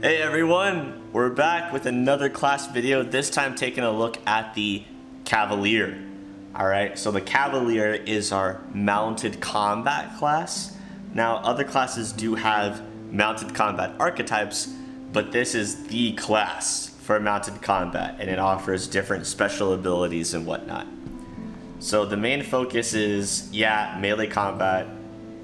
Hey everyone, we're back with another class video, this time taking a look at the Cavalier. Alright, so the Cavalier is our mounted combat class. Now other classes do have mounted combat archetypes, but this is the class for mounted combat and it offers different special abilities and whatnot. So the main focus is, melee combat,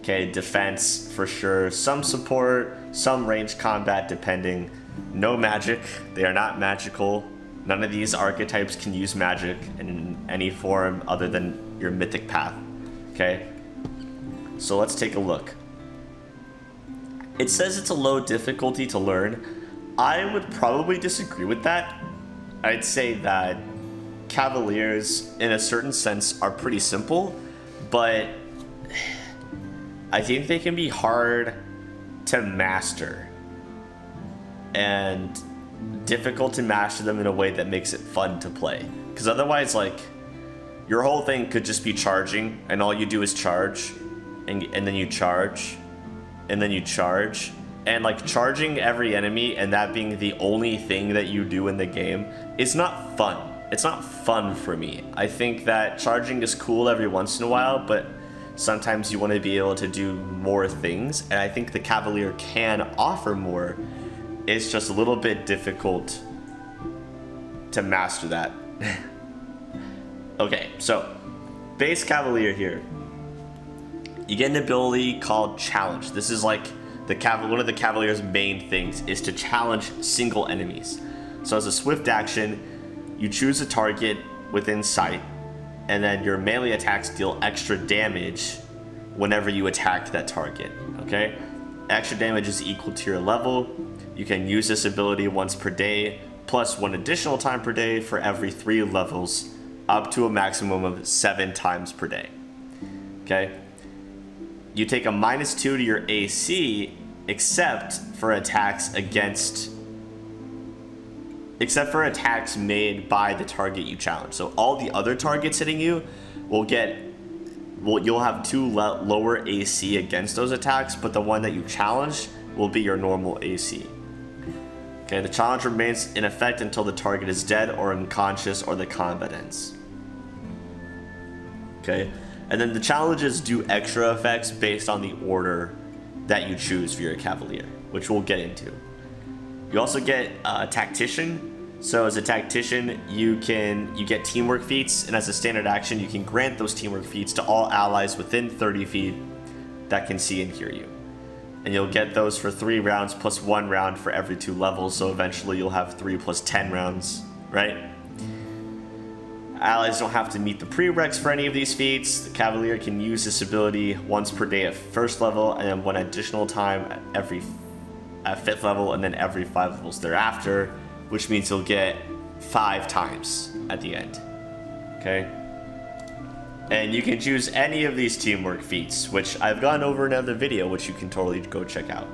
okay, defense for sure, some support, some range combat depending. No magic, they are not magical. None of these archetypes can use magic in any form other than your mythic path, okay? So let's take a look. It says it's a low difficulty to learn. I would probably disagree with that. I'd say that Cavaliers, in a certain sense, are pretty simple, but I think they can be hard to master and difficult to master them in a way that makes it fun to play. Because otherwise, like, your whole thing could just be charging and all you do is charge and then you charge and then you charge. And like charging every enemy and that being the only thing that you do in the game is not fun. It's not fun for me. I think that charging is cool every once in a while, but sometimes you want to be able to do more things, and I think the Cavalier can offer more. It's just a little bit difficult to master that. Okay, so base Cavalier here. You get an ability called Challenge. This is like one of the Cavalier's main things is to challenge single enemies. So as a swift action, you choose a target within sight, and then your melee attacks deal extra damage whenever you attack that target, okay? Extra damage is equal to your level. You can use this ability once per day, plus one additional time per day for every 3 levels, up to a maximum of 7 times per day, okay? You take a -2 to your AC, except for attacks made by the target you challenge. So all the other targets hitting you you'll have 2 lower AC against those attacks, but the one that you challenge will be your normal AC. Okay, the challenge remains in effect until the target is dead or unconscious or the combat ends. Okay, and then the challenges do extra effects based on the order that you choose for your Cavalier, which we'll get into. You also get a Tactician. So as a Tactician, you get teamwork feats, and as a standard action, you can grant those teamwork feats to all allies within 30 feet that can see and hear you. And you'll get those for 3 rounds plus 1 round for every 2 levels, so eventually you'll have 3 plus 10 rounds, right? Allies don't have to meet the prereqs for any of these feats. The Cavalier can use this ability once per day at 1st level, and then 1 additional time at 5th level, and then every 5 levels thereafter, which means you'll get 5 times at the end, okay? And you can choose any of these teamwork feats, which I've gone over in another video, which you can totally go check out.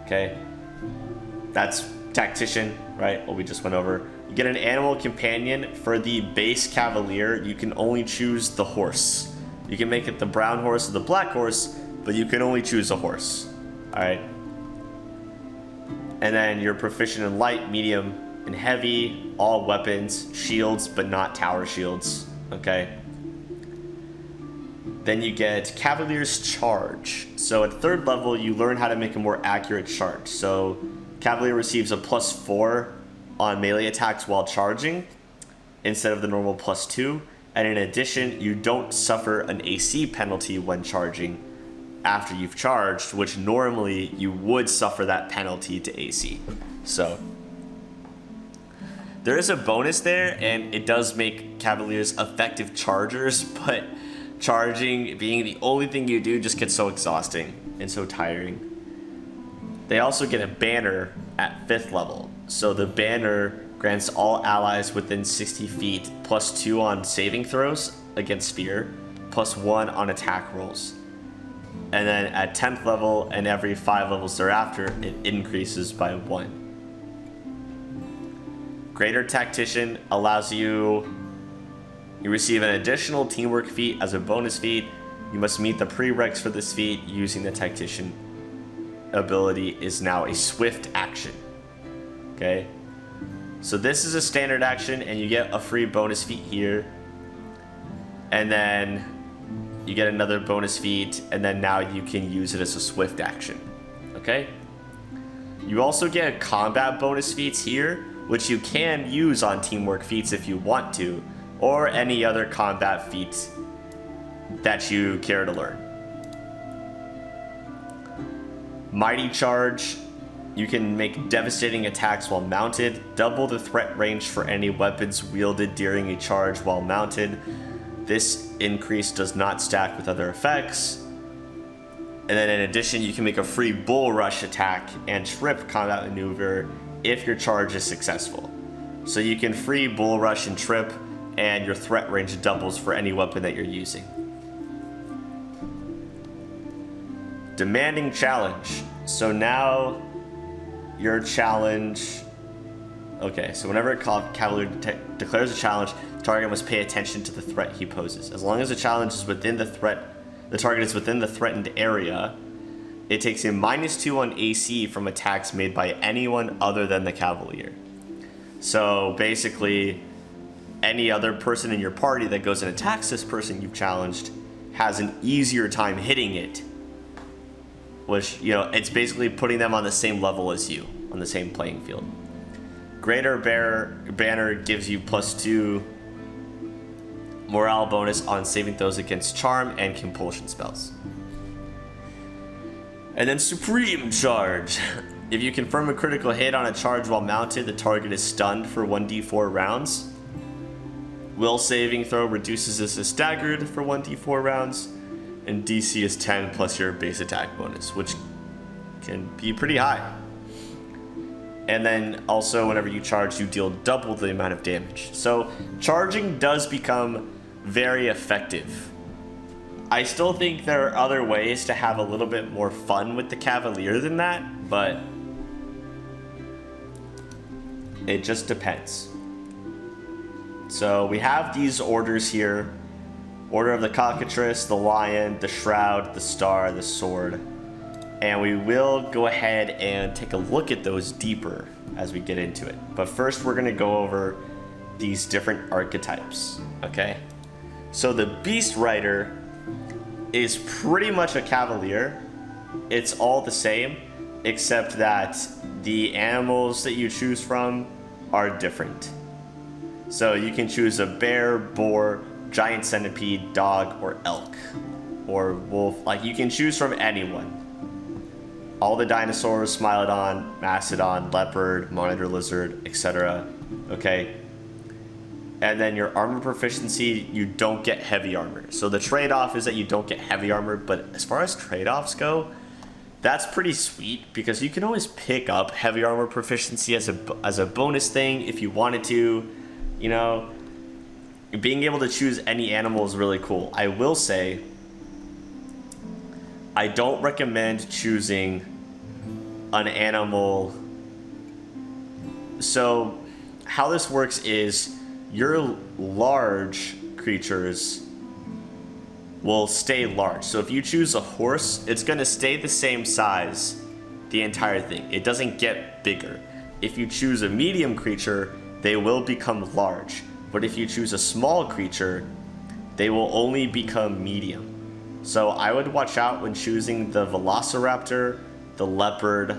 Okay, that's Tactician, right? What we just went over. You get an animal companion. For the base Cavalier, you can only choose the horse. You can make it the brown horse or the black horse, but you can only choose a horse, all right? And then you're proficient in light, medium, and heavy, all weapons, shields, but not tower shields, okay? Then you get Cavaliers Charge. So at 3rd level, you learn how to make a more accurate charge. So Cavalier receives a +4 on melee attacks while charging, instead of the normal +2. And in addition, you don't suffer an AC penalty when charging after you've charged, which normally you would suffer that penalty to AC. So there is a bonus there, and it does make Cavaliers effective chargers, but charging being the only thing you do just gets so exhausting and so tiring. They also get a banner at 5th level. So the banner grants all allies within 60 feet +2 on saving throws against fear, +1 on attack rolls. And then at 10th level and every 5 levels thereafter, it increases by 1. Greater Tactician allows you receive an additional teamwork feat as a bonus feat. You must meet the prereqs for this feat using the Tactician ability is now a swift action. Okay? So this is a standard action, and you get a free bonus feat here. And then you get another bonus feat, and then now you can use it as a swift action. Okay? You also get combat bonus feats here, which you can use on teamwork feats if you want to, or any other combat feats that you care to learn. Mighty Charge. You can make devastating attacks while mounted, double the threat range for any weapons wielded during a charge while mounted. This increase does not stack with other effects. And then in addition, you can make a free bull rush attack and trip combat maneuver if your charge is successful. So you can free bull rush and trip, and your threat range doubles for any weapon that you're using. Demanding challenge. So now your challenge. Okay, so whenever a Cavalier declares a challenge, the target must pay attention to the threat he poses. As long as the challenge is within the target is within the threatened area, it takes a -2 on AC from attacks made by anyone other than the Cavalier. So basically, any other person in your party that goes and attacks this person you've challenged has an easier time hitting it. Which, you know, it's basically putting them on the same level as you, on the same playing field. Greater Banner gives you +2 morale bonus on saving throws against charm and compulsion spells. And then Supreme Charge. If you confirm a critical hit on a charge while mounted, the target is stunned for 1d4 rounds. Will saving throw reduces this as staggered for 1d4 rounds. And DC is 10 plus your base attack bonus, which can be pretty high. And then also whenever you charge, you deal double the amount of damage. So charging does become very effective. I still think there are other ways to have a little bit more fun with the Cavalier than that, but it just depends. So we have these orders here. Order of the Cockatrice, the Lion, the Shroud, the Star, the Sword. And we will go ahead and take a look at those deeper as we get into it. But first we're going to go over these different archetypes, okay? So the Beast Rider is pretty much a Cavalier. It's all the same, except that the animals that you choose from are different. So you can choose a bear, boar, giant centipede, dog, or elk, or wolf. Like, you can choose from anyone. All the dinosaurs, Smilodon, Mastodon, leopard, monitor lizard, etc. Okay? And then your armor proficiency, you don't get heavy armor. So the trade-off is that you don't get heavy armor, but as far as trade-offs go, that's pretty sweet because you can always pick up heavy armor proficiency as a bonus thing if you wanted to, you know. Being able to choose any animal is really cool. I will say, I don't recommend choosing an animal. So how this works is your large creatures will stay large. So if you choose a horse, it's going to stay the same size the entire thing. It doesn't get bigger. If you choose a medium creature, they will become large. But if you choose a small creature, they will only become medium. So I would watch out when choosing the Velociraptor, the leopard.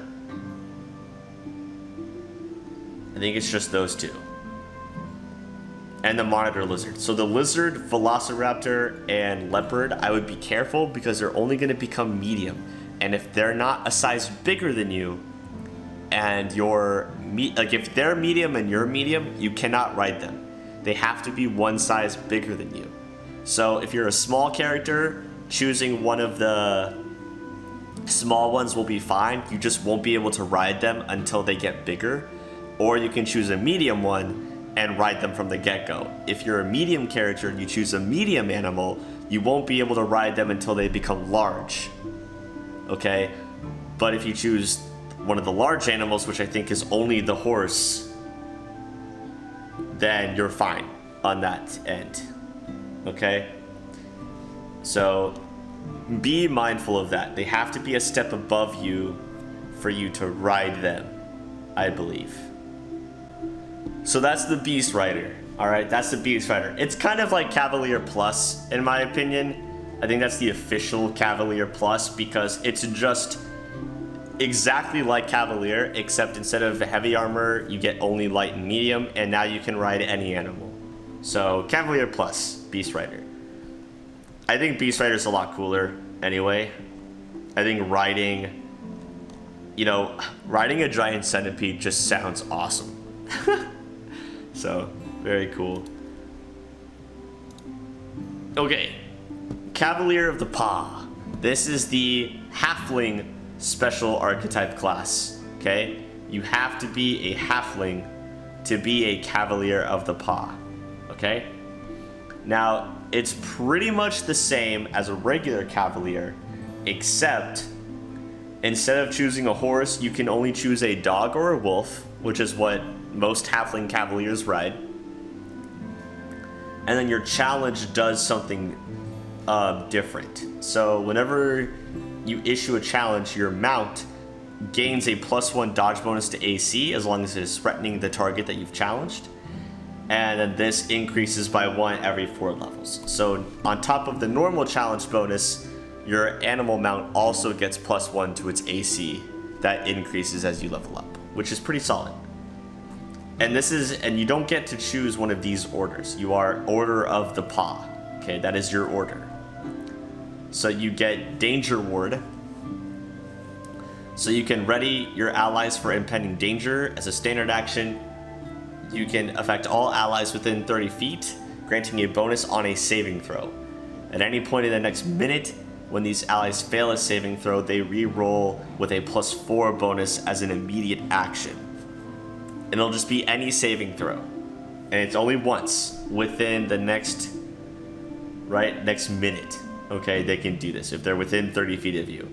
I think it's just those two. And the monitor lizard. So the lizard, Velociraptor, and leopard, I would be careful because they're only going to become medium. And if they're not a size bigger than you, and if they're medium and you're medium, you cannot ride them. They have to be one size bigger than you. So if you're a small character, choosing one of the small ones will be fine. You just won't be able to ride them until they get bigger. Or you can choose a medium one and ride them from the get-go. If you're a medium character and you choose a medium animal, you won't be able to ride them until they become large. Okay? But if you choose one of the large animals, which I think is only the horse, then you're fine on that end. Okay? So be mindful of that. They have to be a step above you for you to ride them, I believe. So that's the Beast Rider. Alright, that's the Beast Rider. It's kind of like Cavalier Plus, in my opinion. I think that's the official Cavalier Plus because it's just exactly like Cavalier, except instead of heavy armor, you get only light and medium, and now you can ride any animal. So, Cavalier Plus, Beast Rider. I think Beast Rider is a lot cooler anyway. I think riding a giant centipede just sounds awesome. So, very cool. Okay, Cavalier of the Paw. This is the halfling special archetype class, okay? You have to be a halfling to be a Cavalier of the Paw, okay? Now, it's pretty much the same as a regular Cavalier, except instead of choosing a horse, you can only choose a dog or a wolf, which is what most halfling Cavaliers ride. And then your challenge does something different. So whenever you issue a challenge, your mount gains a +1 dodge bonus to AC as long as it is threatening the target that you've challenged. And then this increases by 1 every 4 levels. So on top of the normal challenge bonus, your animal mount also gets +1 to its AC that increases as you level up, which is pretty solid. And you don't get to choose one of these orders. You are Order of the Paw. Okay, that is your order. So you get Danger Ward. So you can ready your allies for impending danger as a standard action. You can affect all allies within 30 feet, granting a bonus on a saving throw. At any point in the next minute, when these allies fail a saving throw, they re-roll with a +4 bonus as an immediate action. And it'll just be any saving throw. And it's only once within the next minute. Okay, they can do this if they're within 30 feet of you.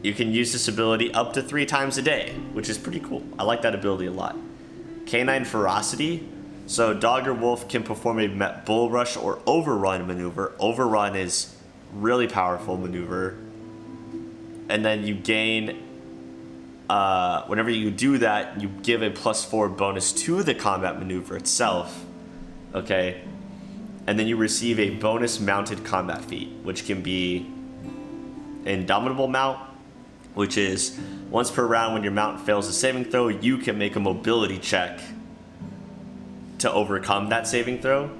You can use this ability up to 3 times a day, which is pretty cool. I like that ability a lot. Canine Ferocity. So dog or wolf can perform a bull rush or overrun maneuver. Overrun is really powerful maneuver. And then you gain, whenever you do that, you give a +4 bonus to the combat maneuver itself. Okay. And then you receive a bonus mounted combat feat, which can be Indomitable Mount, which is once per round when your mount fails a saving throw, you can make a mobility check to overcome that saving throw.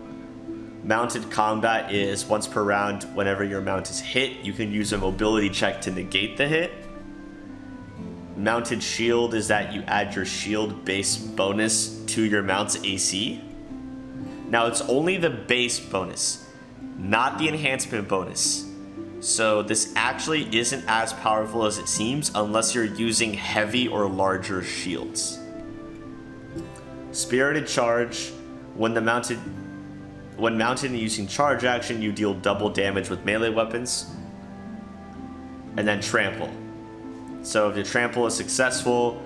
Mounted Combat is once per round whenever your mount is hit, you can use a mobility check to negate the hit. Mounted Shield is that you add your shield base bonus to your mount's AC. Now it's only the base bonus, not the enhancement bonus. So this actually isn't as powerful as it seems unless you're using heavy or larger shields. Spirited Charge, when mounted and using charge action, you deal double damage with melee weapons. And then Trample. So if your Trample is successful,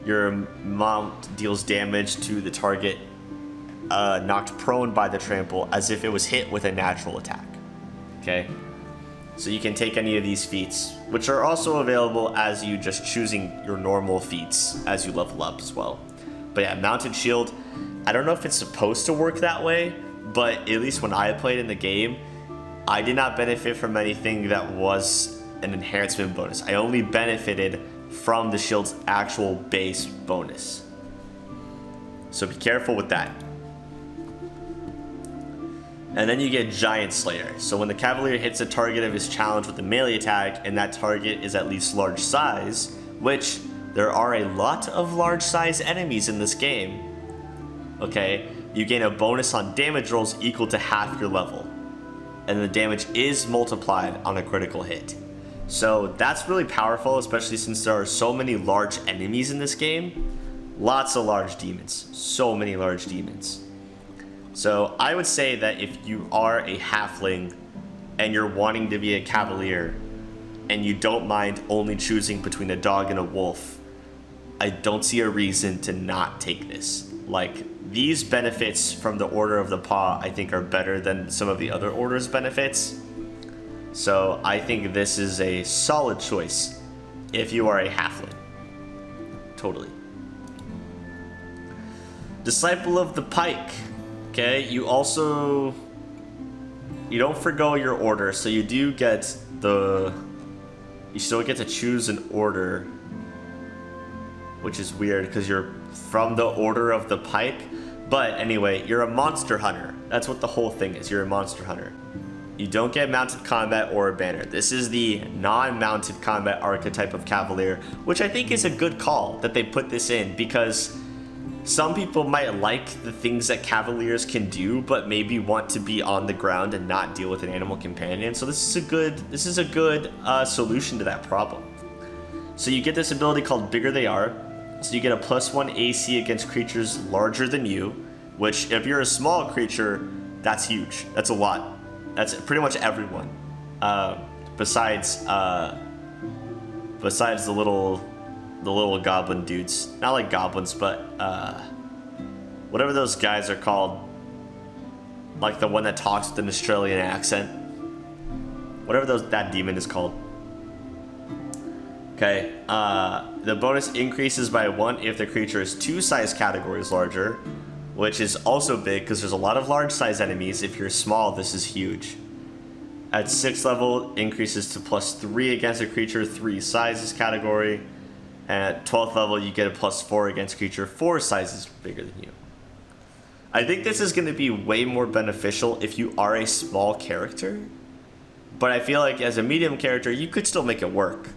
your mount deals damage to the target knocked prone by the Trample as if it was hit with a natural attack. Okay? So you can take any of these feats, which are also available as you just choosing your normal feats as you level up as well. But yeah, Mounted Shield, I don't know if it's supposed to work that way, but at least when I played in the game, I did not benefit from anything that was an enhancement bonus. I only benefited from the shield's actual base bonus. So be careful with that. And then you get Giant Slayer. So when the Cavalier hits a target of his challenge with a melee attack, and that target is at least large size, which there are a lot of large size enemies in this game, okay, you gain a bonus on damage rolls equal to half your level. And the damage is multiplied on a critical hit. So that's really powerful, especially since there are so many large enemies in this game. Lots of large demons. So many large demons. So I would say that if you are a halfling and you're wanting to be a Cavalier and you don't mind only choosing between a dog and a wolf, I don't see a reason to not take this. Like, these benefits from the Order of the Paw I think are better than some of the other orders' benefits. So I think this is a solid choice if you are a halfling. Totally. Disciple of the Pike. Okay, you don't forgo your order, so you do get you still get to choose an order, which is weird because you're from the Order of the Pike. But anyway, you're a monster hunter. That's what the whole thing is. You're a monster hunter. You don't get mounted combat or a banner. This is the non-mounted combat archetype of Cavalier, which I think is a good call that they put this in, because some people might like the things that Cavaliers can do, but maybe want to be on the ground and not deal with an animal companion. So this is a good solution to that problem. So you get this ability called Bigger They Are. So you get a +1 AC against creatures larger than you, which if you're a small creature, that's huge. That's a lot. That's pretty much everyone. Besides the little goblin dudes. Not like goblins, but whatever those guys are called. Like the one that talks with an Australian accent. Whatever that demon is called. Okay, the bonus increases by 1 if the creature is 2 size categories larger, which is also big because there's a lot of large size enemies. If you're small, this is huge. At 6th level, increases to +3 against a creature 3 sizes category. And at 12th level, you get a +4 against a creature 4 sizes bigger than you. I think this is going to be way more beneficial if you are a small character, but I feel like as a medium character, you could still make it work.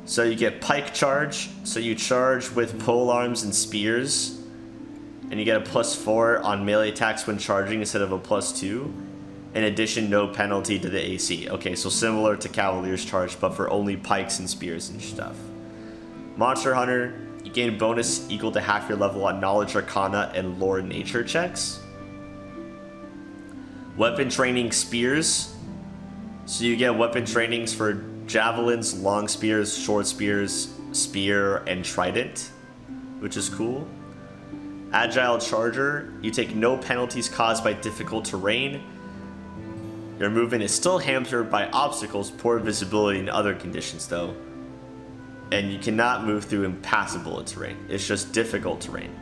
So you get Pike Charge, so you charge with polearms and spears, and you get a +4 on melee attacks when charging instead of a +2. In addition, no penalty to the AC. Okay, so similar to Cavaliers Charge, but for only pikes and spears and stuff. Monster Hunter, you gain bonus equal to half your level on Knowledge Arcana and Lore Nature checks. Weapon Training Spears, so you get weapon trainings for javelins, long spears, short spears, spear, and trident, which is cool. Agile Charger, you take no penalties caused by difficult terrain. Your movement is still hampered by obstacles, poor visibility, and other conditions though. And you cannot move through impassable terrain. It's just difficult terrain.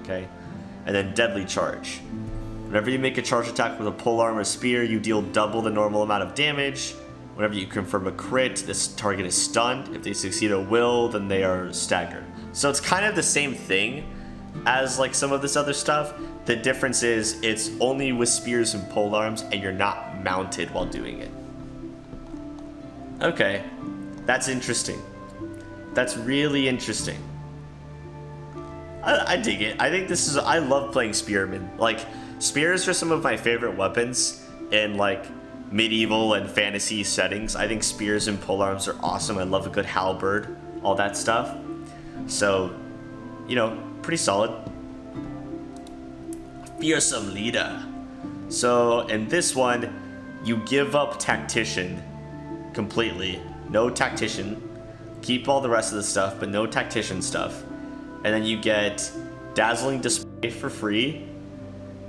Okay? And then Deadly Charge. Whenever you make a charge attack with a polearm or spear, you deal double the normal amount of damage. Whenever you confirm a crit, this target is stunned. If they succeed a will, then they are staggered. So it's kind of the same thing as like some of this other stuff. The difference is it's only with spears and polearms and you're not mounted while doing it. Okay, that's interesting. That's really interesting. I dig it. I think this is, I love playing spearmen. Like, spears are some of my favorite weapons in like medieval and fantasy settings. I think spears and polearms are awesome. I love a good halberd, all that stuff. So, you know, pretty solid. Fearsome Leader. So in this one, you give up Tactician completely. No Tactician. Keep all the rest of the stuff, but no Tactician stuff. And then you get Dazzling Display for free.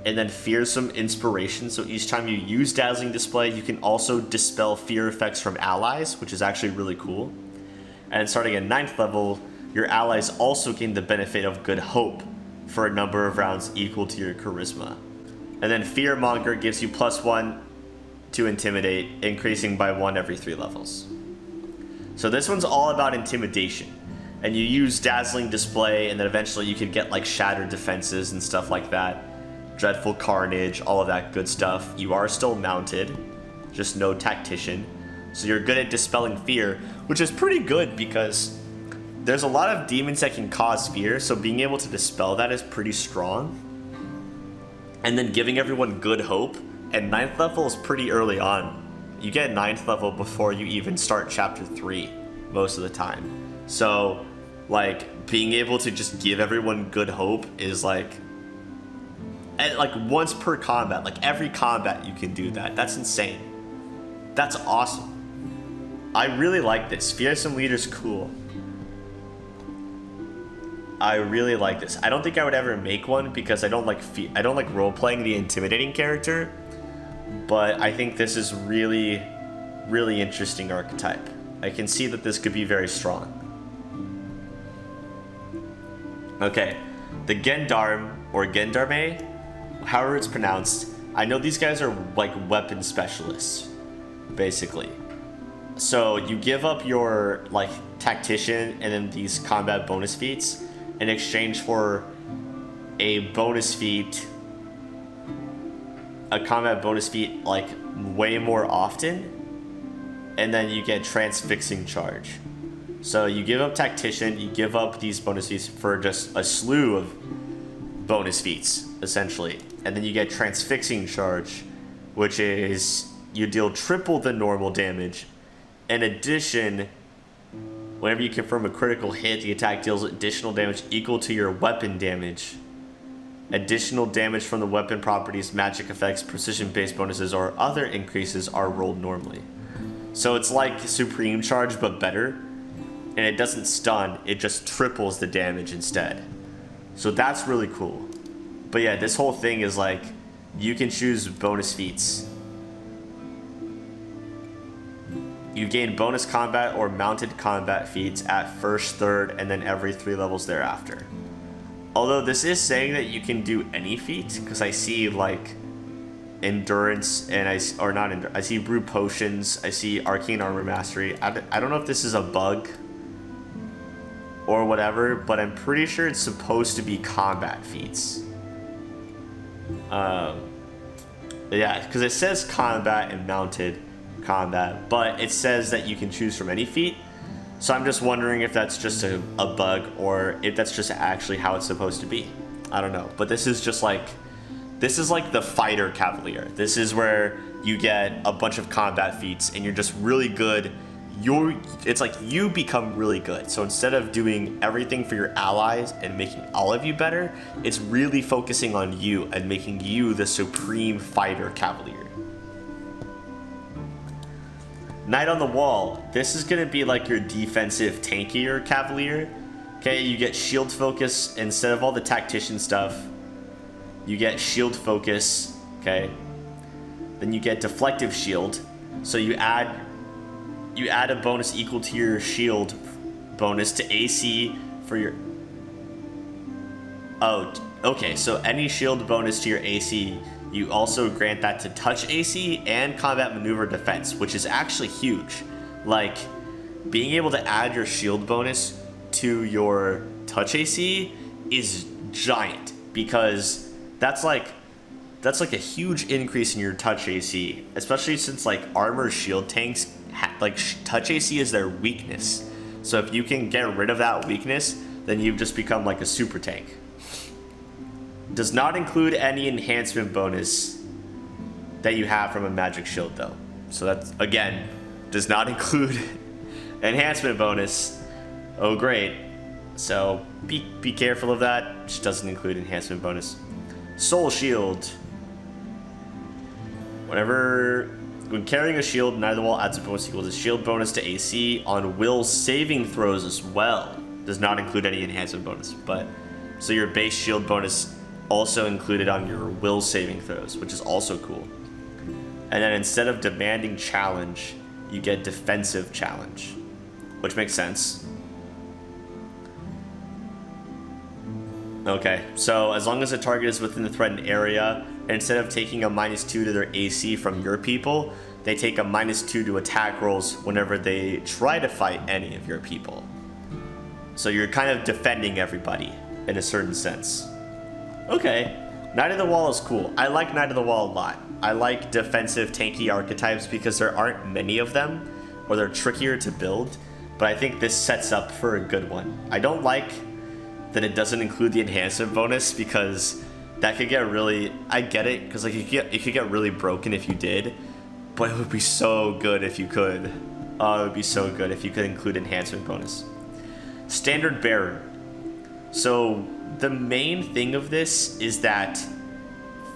And then Fearsome Inspiration. So each time you use Dazzling Display, you can also dispel fear effects from allies, which is actually really cool. And starting at 9th level, your allies also gain the benefit of Good Hope for a number of rounds equal to your charisma. And then Fearmonger gives you +1 to Intimidate, increasing by 1 every 3 levels. So this one's all about intimidation. And you use Dazzling Display, and then eventually you can get like Shattered Defenses and stuff like that. Dreadful Carnage, all of that good stuff. You are still mounted, just no Tactician. So you're good at dispelling fear, which is pretty good because there's a lot of demons that can cause fear, so being able to dispel that is pretty strong. And then giving everyone Good Hope, and 9th level is pretty early on. You get 9th level before you even start chapter 3 most of the time. So like being able to just give everyone Good Hope is like once per combat, like every combat you can do that. That's insane. That's awesome. I really like this. Fearsome Leader's cool. I really like this. I don't think I would ever make one because I don't like role playing the intimidating character, but I think this is really, really interesting archetype. I can see that this could be very strong. Okay, the Gendarme, or Gendarme, however it's pronounced, I know these guys are like weapon specialists, basically. So you give up your like tactician and then these combat bonus feats in exchange for a bonus feat, a combat bonus feat like way more often, and then you get transfixing charge. So you give up tactician, you give up these bonus feats for just a slew of bonus feats, essentially. And then you get transfixing charge, which is you deal triple the normal damage. In addition, whenever you confirm a critical hit, the attack deals additional damage equal to your weapon damage. Additional damage from the weapon properties, magic effects, precision-based bonuses, or other increases are rolled normally. So it's like Supreme Charge, but better. And it doesn't stun, it just triples the damage instead. So that's really cool. But yeah, this whole thing is like, you can choose bonus feats. You gain bonus combat or mounted combat feats at first, third, and then every 3 levels thereafter. Although this is saying that you can do any feat, because I see like endurance and I see brew potions, I see arcane armor mastery. I don't know if this is a bug or whatever, but I'm pretty sure it's supposed to be combat feats. Yeah, because it says combat and mounted combat, but it says that you can choose from any feat. So I'm just wondering if that's just a bug or if that's just actually how it's supposed to be. I don't know, but this is just like, this is like the fighter Cavalier. This is where you get a bunch of combat feats and you're just really good. It's like you become really good. So instead of doing everything for your allies and making all of you better, it's really focusing on you and making you the supreme fighter Cavalier. Knight on the Wall. This is going to be like your defensive tankier Cavalier. Okay, you get shield focus instead of all the tactician stuff. You get shield focus, okay? Then you get deflective shield. So you add a bonus equal to your shield bonus to AC for your... Oh, okay, so any shield bonus to your AC, you also grant that to touch AC and combat maneuver defense, which is actually huge. Like, being able to add your shield bonus to your touch AC is giant, because that's like a huge increase in your touch AC, especially since like armor shield tanks touch AC is their weakness. So if you can get rid of that weakness, then you've just become like a super tank. Does not include any enhancement bonus that you have from a magic shield though. So that's, again, does not include enhancement bonus. Oh great. So be careful of that. Which doesn't include enhancement bonus. Soul shield. When carrying a shield, Knight of the Wall adds a bonus equal to shield bonus to AC on will saving throws as well. Does not include any enhancement bonus, but so your base shield bonus also included on your will saving throws, which is also cool. And then instead of demanding challenge, you get defensive challenge, which makes sense. Okay, so as long as the target is within the threatened area, instead of taking a -2 to their AC from your people, they take a -2 to attack rolls whenever they try to fight any of your people. So you're kind of defending everybody in a certain sense. Okay, Knight of the Wall is cool. I like Knight of the Wall a lot. I like defensive tanky archetypes because there aren't many of them, or they're trickier to build, but I think this sets up for a good one. I don't like that it doesn't include the enhancement bonus, because that could get really, I get it, because like it could get really broken if you did, but it would be so good if you could. Oh, it would be so good if you could include enhancement bonus. Standard Bearer. So the main thing of this is that,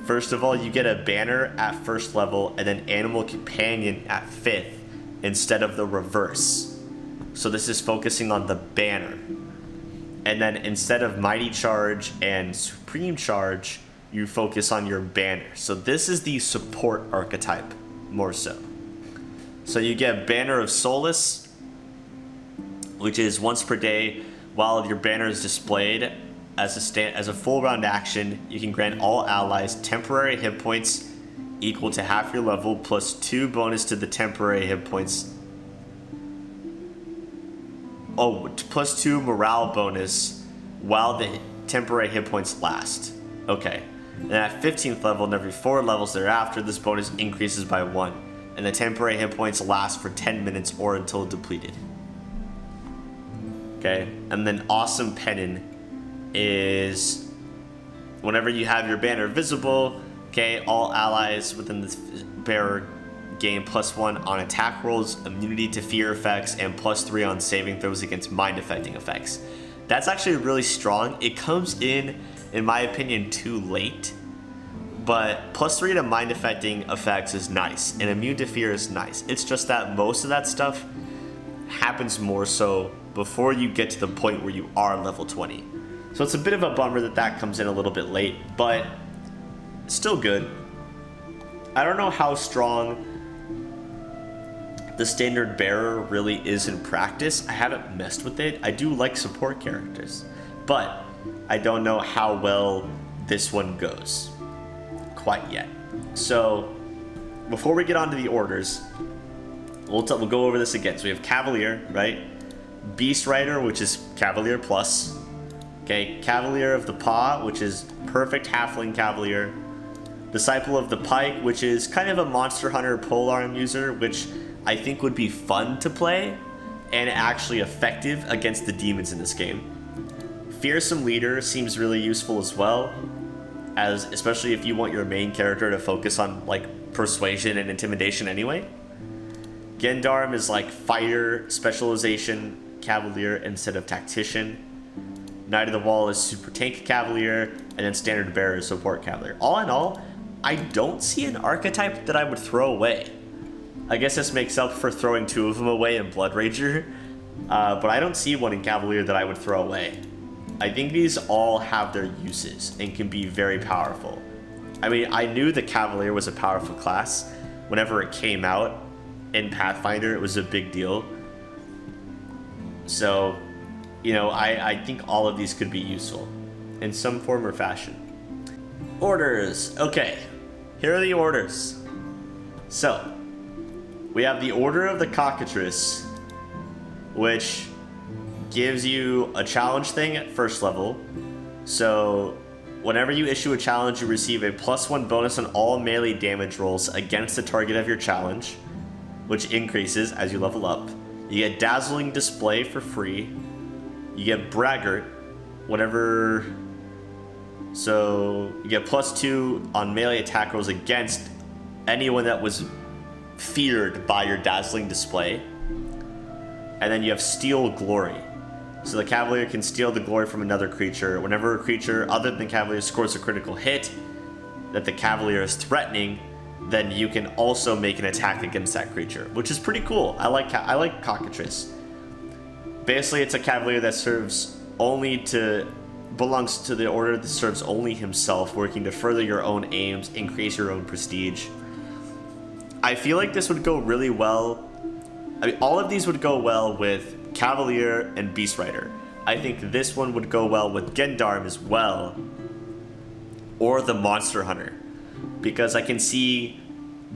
first of all, you get a banner at first level and then Animal Companion at 5th instead of the reverse. So this is focusing on the banner. And then instead of Mighty Charge and Supreme Charge, you focus on your banner. So this is the support archetype, more so. So you get Banner of Solace, which is once per day while your banner is displayed as a full round action, you can grant all allies temporary hit points equal to half your level plus 2 bonus to the temporary hit points. Oh, plus 2 morale bonus while the temporary hit points last. Okay. And at 15th level and every 4 levels thereafter, this bonus increases by 1. And the temporary hit points last for 10 minutes or until depleted. Okay. And then Awesome Pennon is whenever you have your banner visible, okay, all allies within the bearer gain +1 on attack rolls, immunity to fear effects, and +3 on saving throws against mind affecting effects. That's actually really strong. It comes in my opinion, too late. But +3 to mind affecting effects is nice, and immune to fear is nice. It's just that most of that stuff happens more so before you get to the point where you are level 20. So it's a bit of a bummer that that comes in a little bit late, but still good. I don't know how strong the standard bearer really is in practice. I haven't messed with it. I do like support characters, but I don't know how well this one goes quite yet. So before we get on to the orders, we'll go over this again. So we have Cavalier, right? Beast Rider, which is Cavalier plus. Okay, Cavalier of the Paw, which is perfect halfling Cavalier. Disciple of the Pike, which is kind of a Monster Hunter polearm user, which I think would be fun to play and actually effective against the demons in this game. Fearsome Leader seems really useful as well, as especially if you want your main character to focus on like persuasion and intimidation anyway. Gendarme is like fighter specialization Cavalier instead of tactician. Knight of the Wall is super tank Cavalier, and then standard bearer is support Cavalier. All in all, I don't see an archetype that I would throw away. I guess this makes up for throwing 2 of them away in Blood Rager, but I don't see one in Cavalier that I would throw away. I think these all have their uses and can be very powerful. I mean, I knew the Cavalier was a powerful class. Whenever it came out in Pathfinder, it was a big deal. So, you know, I think all of these could be useful in some form or fashion. Orders. Okay, here are the orders. So, we have the Order of the Cockatrice, which gives you a challenge thing at first level. So whenever you issue a challenge, you receive a +1 bonus on all melee damage rolls against the target of your challenge, which increases as you level up. You get Dazzling Display for free. You get Braggart whenever, so you get +2 on melee attack rolls against anyone that was feared by your Dazzling Display. And then you have Steal Glory. So the Cavalier can steal the glory from another creature. Whenever a creature other than Cavalier scores a critical hit that the Cavalier is threatening, then you can also make an attack against that creature, which is pretty cool. I like Cockatrice. Basically, it's a Cavalier that belongs to the order that serves only himself, working to further your own aims, increase your own prestige. I feel like this would go really well. I mean, all of these would go well with Cavalier and Beast Rider. I think this one would go well with Gendarme as well, or the Monster Hunter, because I can see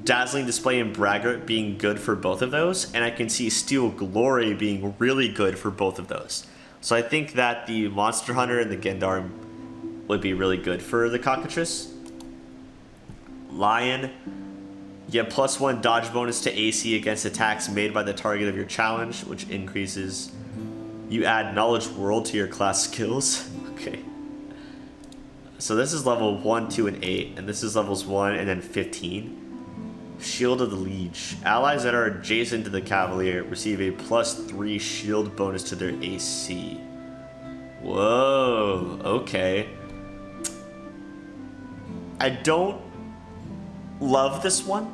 Dazzling Display and Braggart being good for both of those, and I can see Steal Glory being really good for both of those. So I think that the Monster Hunter and the Gendarme would be really good for the Cockatrice. Lion, you get +1 dodge bonus to AC against attacks made by the target of your challenge, which increases. You add Knowledge World to your class skills. Okay. So this is level 1, 2, and 8, and this is levels 1 and then 15. Shield of the Liege. Allies that are adjacent to the Cavalier receive a +3 shield bonus to their AC. Whoa, okay. I don't love this one.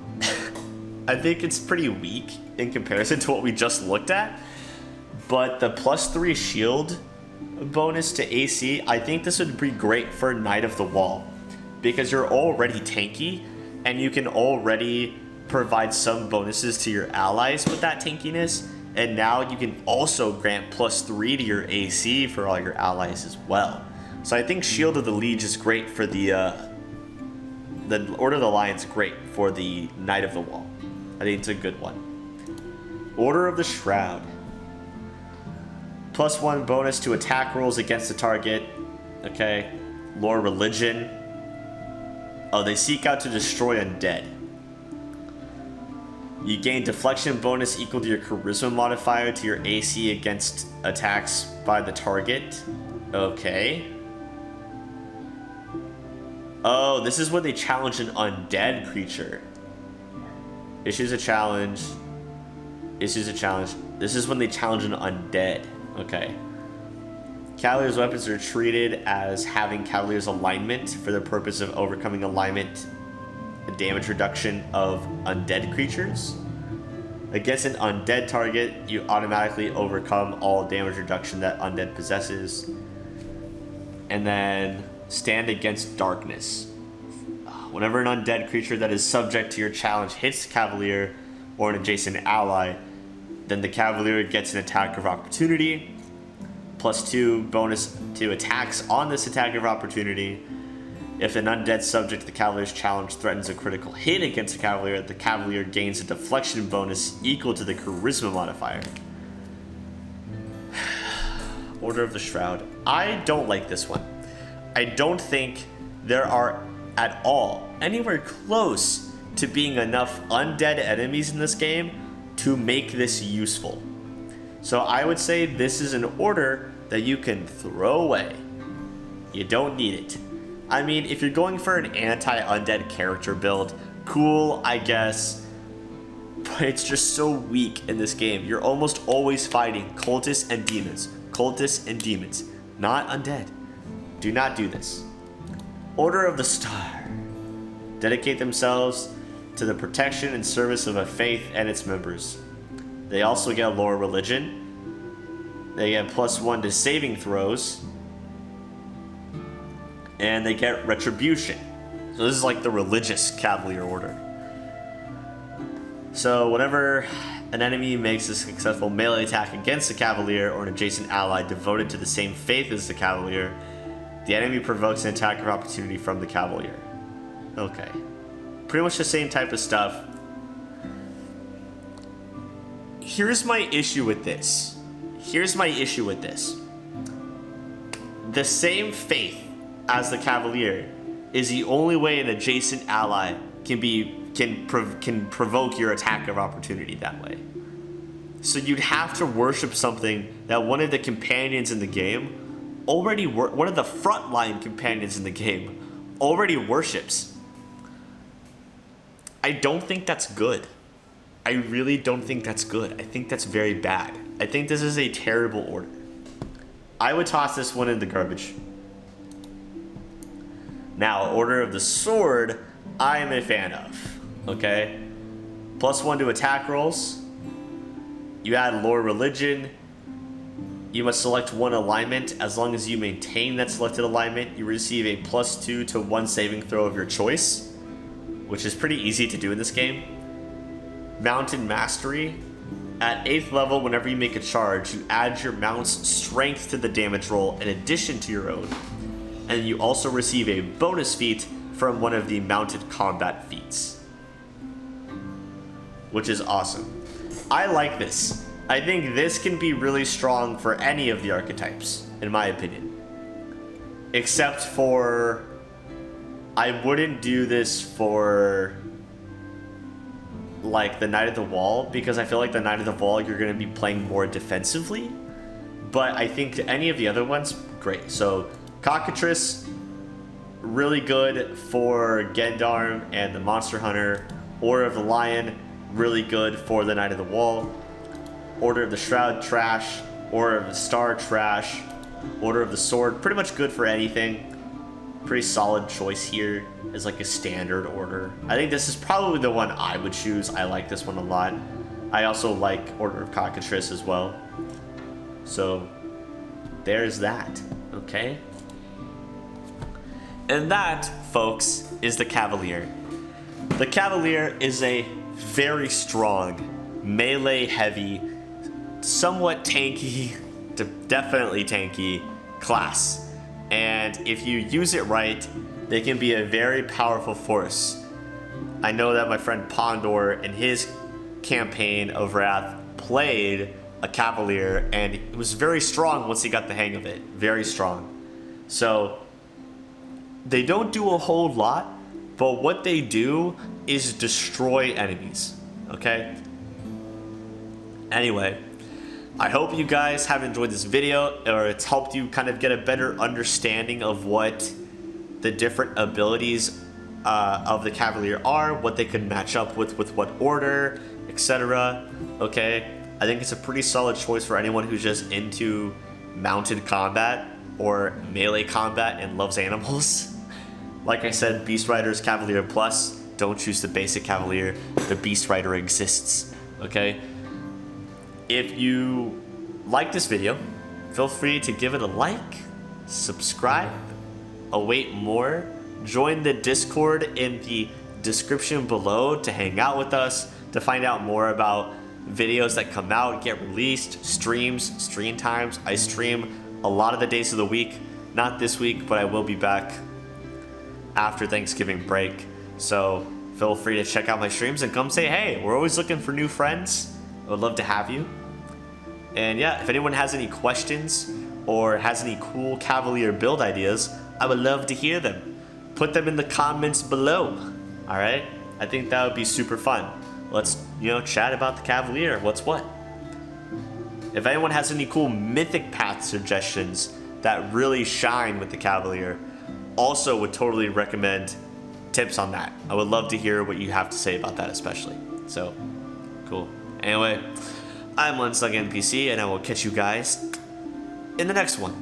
I think it's pretty weak in comparison to what we just looked at, but the +3 shield bonus to AC, I think this would be great for Knight of the Wall, because you're already tanky and you can already provide some bonuses to your allies with that tankiness, And now you can also grant +3 to your AC for all your allies as well. So I think Shield of the Liege is great for the Order of the Lion's great for the Knight of the Wall. I think it's a good one. Order of the Shroud. +1 bonus to attack rolls against the target. Okay. Lore Religion. Oh, they seek out to destroy undead. You gain deflection bonus equal to your charisma modifier to your AC against attacks by the target. Okay. Oh, this is when they challenge an undead creature. Issues a challenge. Issues a challenge. This is when they challenge an undead. Okay. Cavalier's weapons are treated as having Cavalier's alignment for the purpose of overcoming alignment and damage reduction of undead creatures. Against an undead target, you automatically overcome all damage reduction that undead possesses. And then stand against darkness. Whenever an undead creature that is subject to your challenge hits the Cavalier or an adjacent ally, then the Cavalier gets an attack of opportunity, +2 bonus to attacks on this attack of opportunity. If an undead subject to the Cavalier's challenge threatens a critical hit against the Cavalier gains a deflection bonus equal to the charisma modifier. Order of the Shroud. I don't like this one. I don't think there are at all anywhere close to being enough undead enemies in this game to make this useful. So I would say this is an order that you can throw away. You don't need it. I mean, if you're going for an anti-undead character build, cool, I guess. But it's just so weak in this game. You're almost always fighting cultists and demons. Cultists and demons, not undead. Do not do this. Order of the Star. Dedicate themselves to the protection and service of a faith and its members. They also get Lore Religion. They get +1 to saving throws. And they get Retribution. So this is like the religious Cavalier order. So whenever an enemy makes a successful melee attack against the Cavalier or an adjacent ally devoted to the same faith as the Cavalier, the enemy provokes an attack of opportunity from the Cavalier. Okay. Pretty much the same type of stuff. Here's my issue with this. The same faith as the Cavalier is the only way an adjacent ally can provoke your attack of opportunity that way. So you'd have to worship something that one of the companions in the game one of the frontline companions in the game already worships. I don't think that's good. I really don't think that's good. I think that's very bad. I think this is a terrible order. I would toss this one in the garbage. Now, Order of the Sword, I am a fan of. Okay? +1 to attack rolls. You add Lore Religion. You must select one alignment. As long as you maintain that selected alignment, you receive a +2 to 1 saving throw of your choice, which is pretty easy to do in this game. Mounted Mastery. At 8th level, whenever you make a charge, you add your mount's strength to the damage roll in addition to your own. And you also receive a bonus feat from one of the mounted combat feats, which is awesome. I like this. I think this can be really strong for any of the archetypes, in my opinion. Except for, I wouldn't do this for like the Knight of the Wall, because I feel like the Knight of the Wall you're going to be playing more defensively. But I think any of the other ones, great. So Cockatrice, really good for Gendarme and the Monster Hunter. Order of the Lion, really good for the Knight of the Wall. Order of the Shroud, trash. Order of the Star, trash. Order of the Sword, pretty much good for anything. Pretty solid choice here as like a standard order. I think this is probably the one I would choose. I like this one a lot. I also like Order of Cockatrice as well. So there's that, okay? And that, folks, is the Cavalier. The Cavalier is a very strong, melee-heavy, somewhat tanky, definitely tanky class. And if you use it right, they can be a very powerful force. I know that my friend Pondor in his campaign of Wrath played a Cavalier, and it was very strong once he got the hang of it. Very strong. So they don't do a whole lot, but what they do is destroy enemies. Okay? Anyway, I hope you guys have enjoyed this video, or it's helped you kind of get a better understanding of what the different abilities of the Cavalier are, what they could match up with what order, etc. Okay? I think it's a pretty solid choice for anyone who's just into mounted combat or melee combat and loves animals. Like I said, Beast Rider is Cavalier Plus. Don't choose the basic Cavalier. The Beast Rider exists. Okay? If you like this video, feel free to give it a like, subscribe, await more, join the Discord in the description below to hang out with us, to find out more about videos that come out, get released, streams, stream times. I stream a lot of the days of the week. Not this week, but I will be back after Thanksgiving break. So feel free to check out my streams and come say hey. We're always looking for new friends. I would love to have you. And yeah, if anyone has any questions or has any cool Cavalier build ideas, I would love to hear them. Put them in the comments below. Alright? I think that would be super fun. Let's, chat about the Cavalier. What's what? If anyone has any cool mythic path suggestions that really shine with the Cavalier, also would totally recommend tips on that. I would love to hear what you have to say about that especially. So, cool. Anyway, I'm UnsungNPC, and I will catch you guys in the next one.